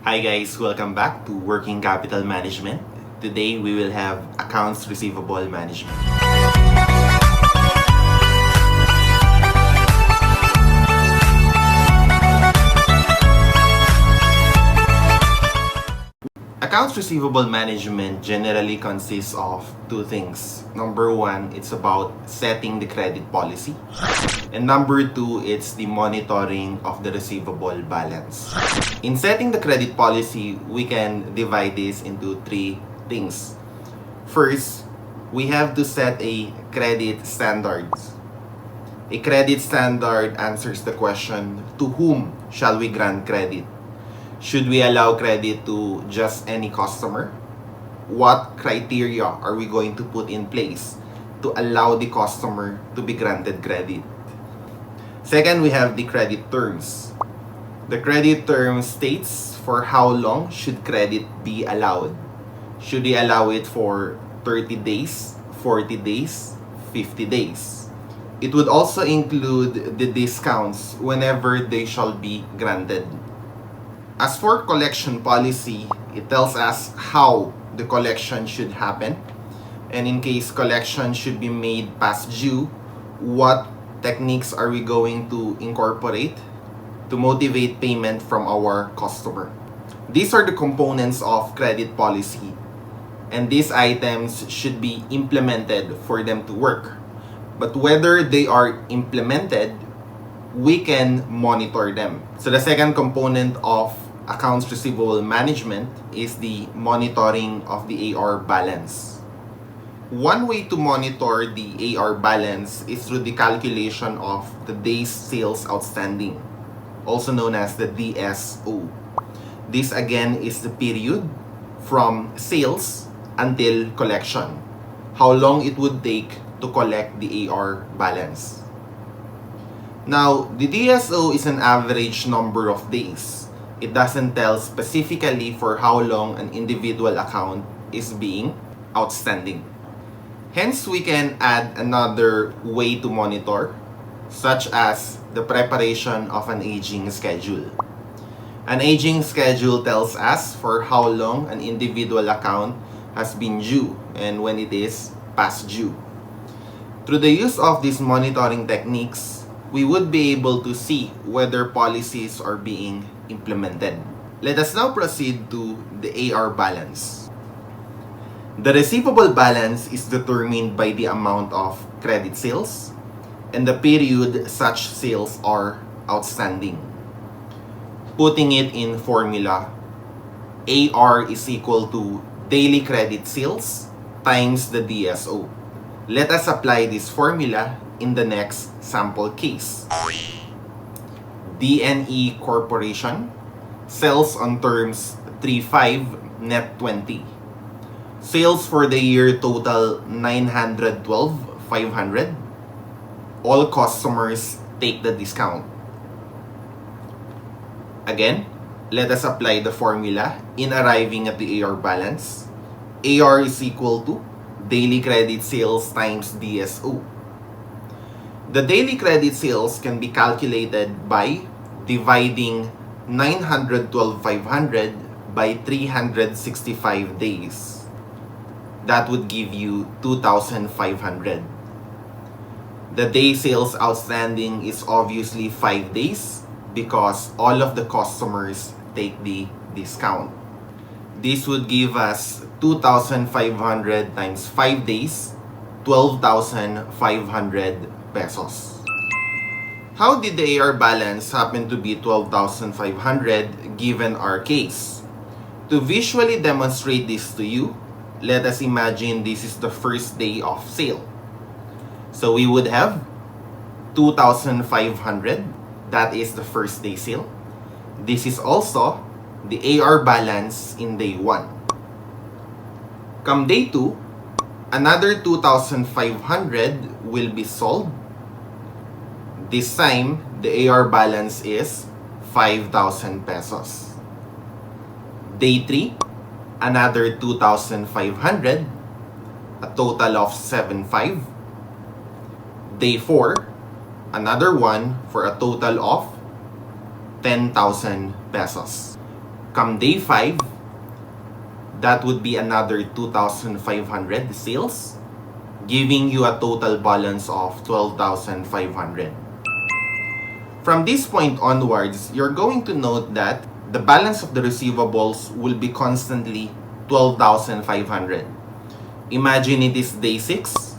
Hi guys, welcome back to Working Capital Management. Today we will have Accounts Receivable Management. Accounts Receivable Management generally consists of two things. Number one, it's about setting the credit policy. And number two, it's the monitoring of the receivable balance. In setting the credit policy, we can divide this into three things. First, we have to set a credit standards. A credit standard answers the question, to whom shall we grant credit? Should we allow credit to just any customer? What criteria are we going to put in place to allow the customer to be granted credit? Second, we have the credit terms. The credit term states for how long should credit be allowed. Should we allow it for 30 days, 40 days, 50 days? It would also include the discounts whenever they shall be granted. As for collection policy, it tells us how the collection should happen. And in case collection should be made past due, what techniques are we going to incorporate to motivate payment from our customer? These are the components of credit policy. And these items should be implemented for them to work. But whether they are implemented, we can monitor them. So the second component of accounts receivable management is the monitoring of the AR balance. One way to monitor the AR balance is through the calculation of the days sales outstanding, also known as the DSO. This again is the period from sales until collection. How long it would take to collect the AR balance. Now, the DSO is an average number of days. It doesn't tell specifically for how long an individual account is being outstanding. Hence, we can add another way to monitor, such as the preparation of an aging schedule. An aging schedule tells us for how long an individual account has been due and when it is past due. Through the use of these monitoring techniques, we would be able to see whether policies are being implemented. Let us now proceed to the AR balance. The receivable balance is determined by the amount of credit sales and the period such sales are outstanding. Putting it in formula, AR is equal to daily credit sales times the DSO. Let us apply this formula in the next sample case. DNE Corporation sells on terms 3.5 net 20. Sales for the year total 912,500. All customers take the discount. Again, let us apply the formula in arriving at the AR balance. AR is equal to daily credit sales times DSO. The daily credit sales can be calculated by dividing 912,500 by 365 days. That would give you 2,500. The day sales outstanding is obviously 5 days because all of the customers take the discount. This would give us 2,500 times 5 days, 12,500 pesos. How did the AR balance happen to be 12,500 given our case? To visually demonstrate this to you, let us imagine this is the first day of sale. So we would have 2,500, that is the first day sale. This is also the AR balance in day 1. Come day 2, another 2,500 will be sold. This time, the AR balance is 5,000 pesos. Day 3, another 2,500, a total of 7,500. Day 4, another one for a total of 10,000 pesos. come day 5, that would be another 2,500 sales, giving you a total balance of 12,500. From this point onwards, you're going to note that the balance of the receivables will be constantly 12,500. Imagine it is day 6.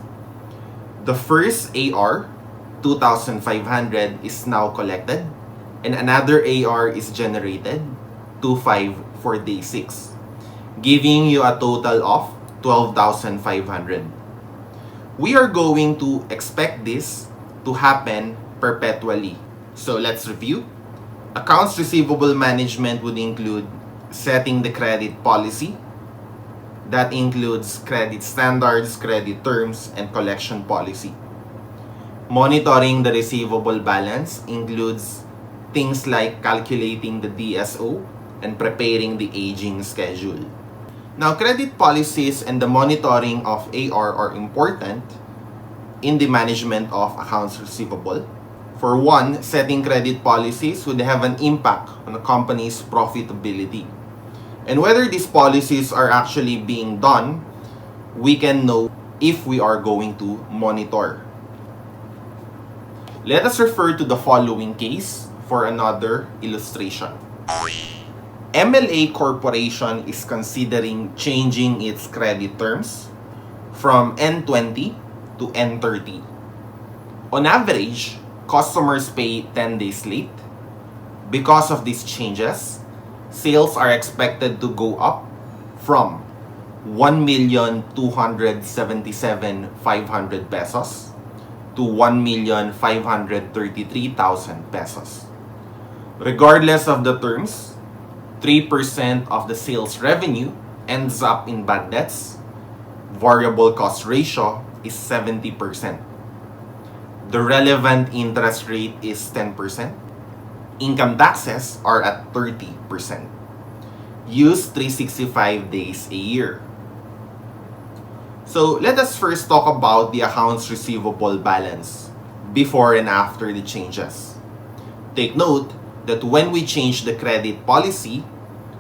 The first AR, 2,500, is now collected, and another AR is generated, 2,500 for day 6, giving you a total of 12,500. We are going to expect this to happen perpetually. So let's review. Accounts receivable management would include setting the credit policy. That includes credit standards, credit terms, and collection policy. Monitoring the receivable balance includes things like calculating the DSO and preparing the aging schedule. Now, credit policies and the monitoring of AR are important in the management of accounts receivable. For one, setting credit policies would have an impact on a company's profitability. And whether these policies are actually being done, we can know if we are going to monitor. Let us refer to the following case for another illustration. MLA Corporation is considering changing its credit terms from N20 to N30. On average, customers pay 10 days late. Because of these changes, sales are expected to go up from 1,277,500 pesos to 1,533,000 pesos. Regardless of the terms, 3% of the sales revenue ends up in bad debts. Variable cost ratio is 70%. The relevant interest rate is 10%. Income taxes are at 30%. Use 365 days a year. So let us first talk about the accounts receivable balance before and after the changes. Take note that when we change the credit policy,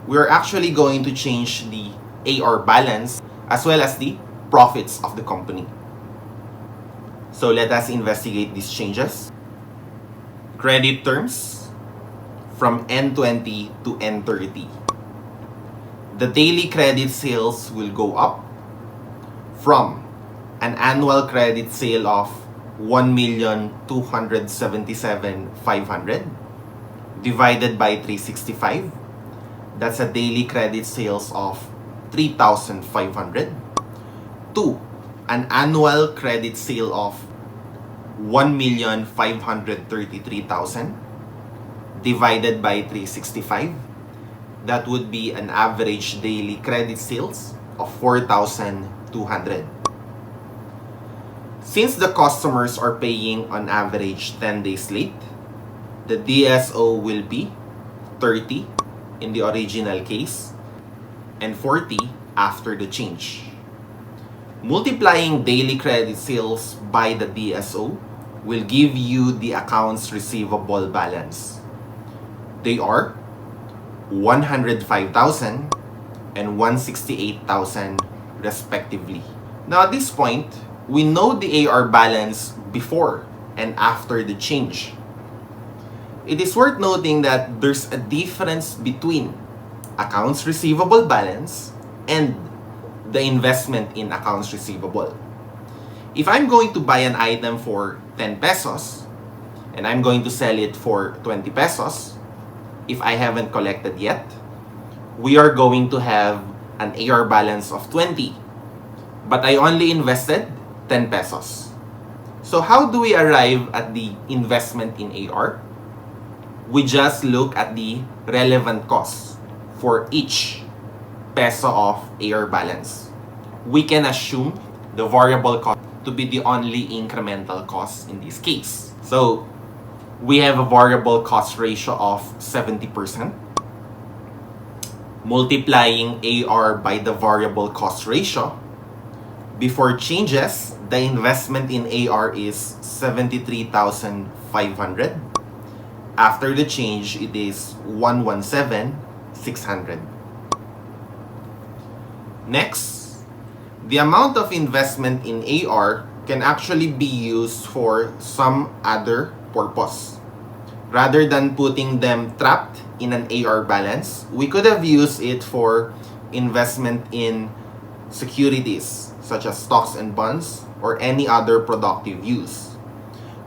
we are actually going to change the AR balance as well as the profits of the company. So let us investigate these changes. Credit terms from N20 to N30. The daily credit sales will go up from an annual credit sale of 1,277,500 divided by 365. That's a daily credit sales of 3,500 to an annual credit sale of 1,533,000 divided by 365. That would be an average daily credit sales of 4,200. Since the customers are paying on average 10 days late, the DSO will be 30 in the original case and 40 after the change. Multiplying daily credit sales by the DSO will give you the accounts receivable balance. They are 105,000 and 168,000 respectively. Now at this point, we know the AR balance before and after the change. It is worth noting that there's a difference between accounts receivable balance and the investment in accounts receivable. If I'm going to buy an item for 10 pesos and I'm going to sell it for 20 pesos, if I haven't collected yet, we are going to have an AR balance of 20. But I only invested 10 pesos. So how do we arrive at the investment in AR? We just look at the relevant costs for each peso of AR balance. We can assume the variable cost to be the only incremental cost in this case. So we have a variable cost ratio of 70%. Multiplying AR by the variable cost ratio, before changes, the investment in AR is 73,500. After the change, it is 117,600. 600. Next, the amount of investment in AR can actually be used for some other purpose. Rather than putting them trapped in an AR balance, we could have used it for investment in securities such as stocks and bonds or any other productive use.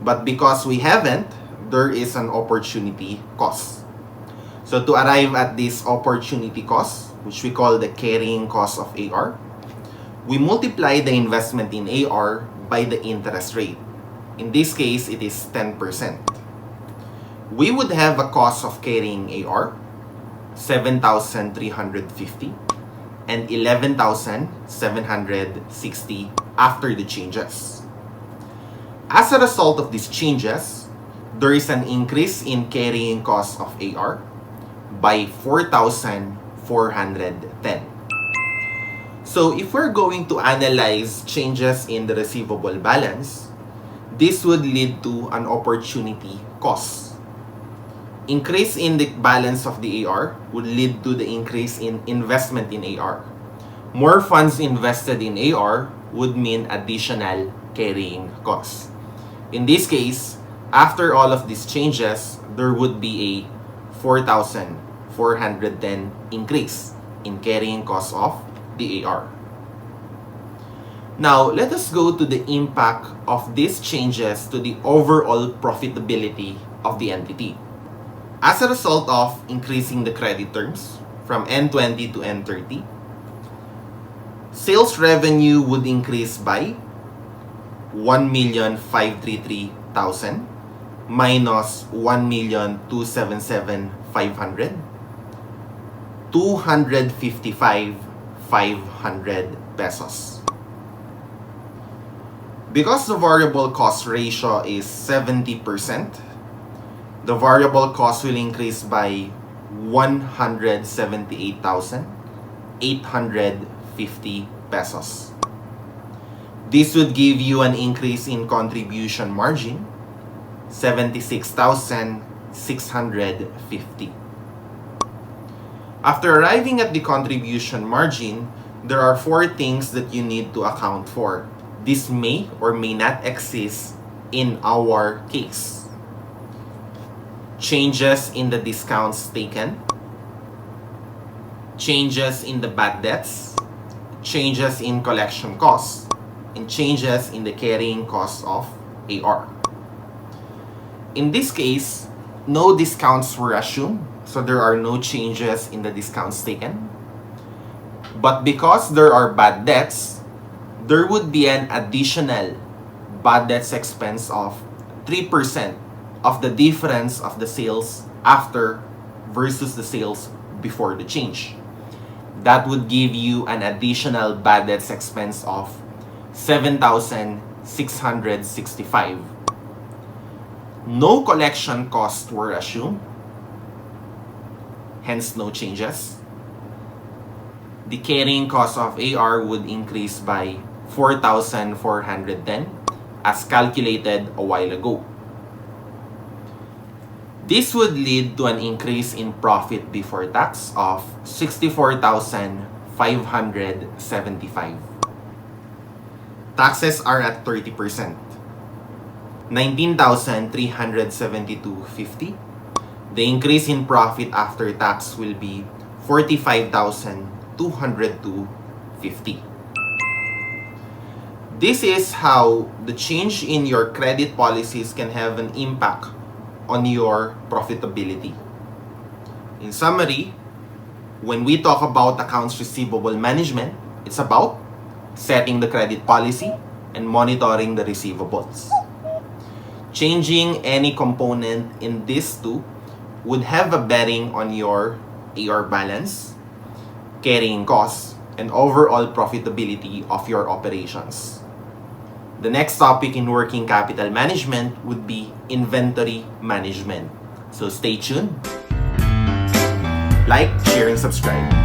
But because we haven't, there is an opportunity cost. So to arrive at this opportunity cost, which we call the carrying cost of AR, we multiply the investment in AR by the interest rate. In this case, it is 10%. We would have a cost of carrying AR, 7,350 and 11,760 after the changes. As a result of these changes, there is an increase in carrying cost of AR by 4,410. So if we're going to analyze changes in the receivable balance, this would lead to an opportunity cost. Increase in the balance of the AR would lead to the increase in investment in AR. More funds invested in AR would mean additional carrying costs. In this case, after all of these changes, there would be a 4,410 increase in carrying costs of the AR. Now, let us go to the impact of these changes to the overall profitability of the entity. As a result of increasing the credit terms from N20 to N30, sales revenue would increase by 1,533,000 minus 1,277,500, 255,500 pesos. Because the variable cost ratio is 70%, the variable cost will increase by 178,850 pesos. This would give you an increase in contribution margin, 76,650. After arriving at the contribution margin, there are 4 things that you need to account for. This may or may not exist in our case. Changes in the discounts taken, changes in the bad debts, changes in collection costs, and changes in the carrying costs of AR. In this case, no discounts were assumed, so there are no changes in the discounts taken. But because there are bad debts, there would be an additional bad debts expense of 3% of the difference of the sales after versus the sales before the change. That would give you an additional bad debts expense of 7,665. No collection costs were assumed, hence no changes. The carrying cost of AR would increase by 4,410 as calculated a while ago. This would lead to an increase in profit before tax of 64,575. Taxes are at 30%. 19,372.50. The increase in profit after tax will be 45,202.50. This is how the change in your credit policies can have an impact on your profitability. In summary, when we talk about accounts receivable management, it's about setting the credit policy and monitoring the receivables. Changing any component in these two would have a bearing on your AR balance, carrying costs, and overall profitability of your operations. The next topic in working capital management would be inventory management. So stay tuned. Like, share, and subscribe.